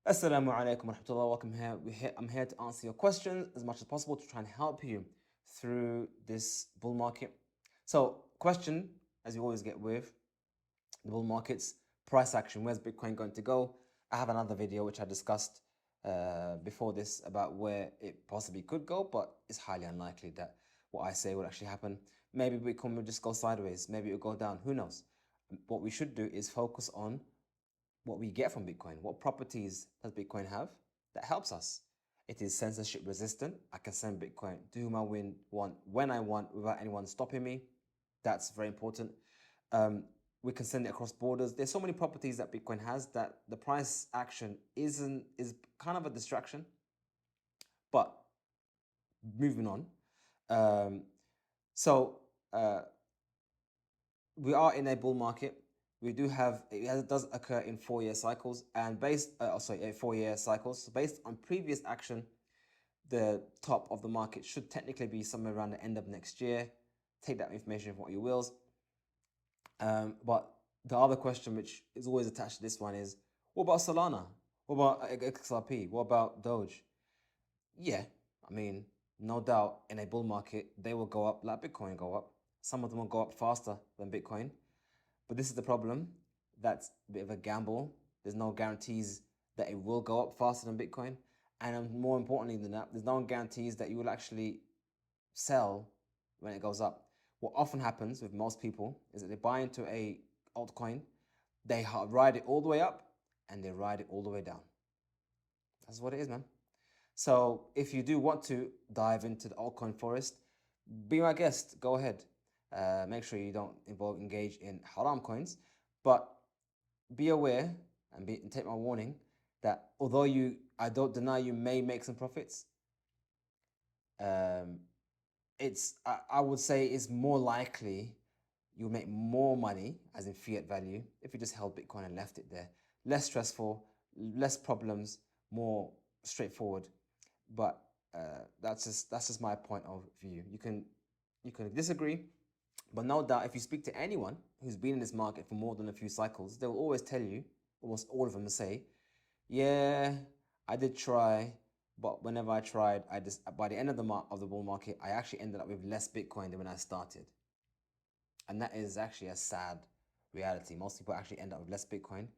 Assalamu alaikum wa rahmatullah. Welcome here. I'm here to answer your questions as much as possible to try and help you through this bull market. So, question, as you always get with the bull markets, price action. Where's Bitcoin going to go? I have another video which I discussed before this about where it possibly could go, but it's highly unlikely that what I say will actually happen. Maybe Bitcoin will just go sideways. Maybe it will go down. Who knows? What we should do is focus on what we get from Bitcoin. What properties does Bitcoin have that helps us? It is censorship resistant. I can send Bitcoin to whom I want, when I want, without anyone stopping me. That's very important. We can send it across borders. There's so many properties that Bitcoin has that the price action is kind of a distraction. But moving on. We are in a bull market. We do have, it does occur in 4-year cycles, and 4-year cycles. So based on previous action, the top of the market should technically be somewhere around the end of next year. Take that information for what you wills. But the other question, which is always attached to this one, is what about Solana? What about XRP? What about Doge? Yeah, I mean, no doubt in a bull market, they will go up like Bitcoin go up. Some of them will go up faster than Bitcoin. But this is the problem. That's a bit of a gamble. There's no guarantees that it will go up faster than Bitcoin. And more importantly than that, there's no guarantees that you will actually sell when it goes up. What often happens with most people is that they buy into a altcoin, they ride it all the way up, and they ride it all the way down. That's what it is, man. So if you do want to dive into the altcoin forest, be my guest. Go ahead. Make sure you don't engage in haram coins, but be aware and take my warning that although I don't deny you may make some profits. I would say it's more likely you'll make more money as in fiat value if you just held Bitcoin and left it there. Less stressful, less problems, more straightforward. But that's just my point of view. You can disagree, but no doubt if you speak to anyone who's been in this market for more than a few cycles, they will always tell you, almost all of them will say, yeah, I did try, but whenever I tried, by the end of the bull market, I actually ended up with less Bitcoin than when I started. And that is actually a sad reality. Most people actually end up with less Bitcoin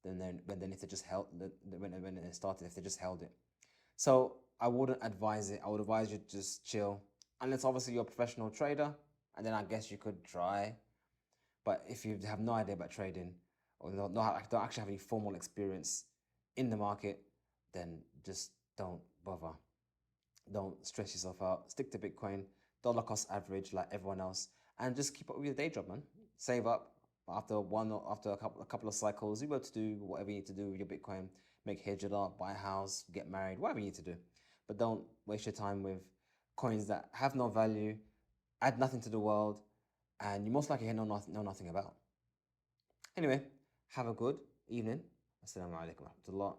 than if they just held when it started, if they just held it. So I wouldn't advise it. I would advise you to just chill, unless obviously you're a professional trader, and then I guess you could try. But if you have no idea about trading or don't actually have any formal experience in the market, then just don't bother. Don't stress yourself out. Stick to Bitcoin, dollar cost average like everyone else, and just keep up with your day job, man. Save up. After a couple of cycles, you'll be able to do whatever you need to do with your Bitcoin. Make hijrah, buy a house, get married, whatever you need to do. But don't waste your time with coins that have no value, add nothing to the world, and you most likely know nothing about. Anyway, have a good evening. Assalamu alaikum wa rahmatullah.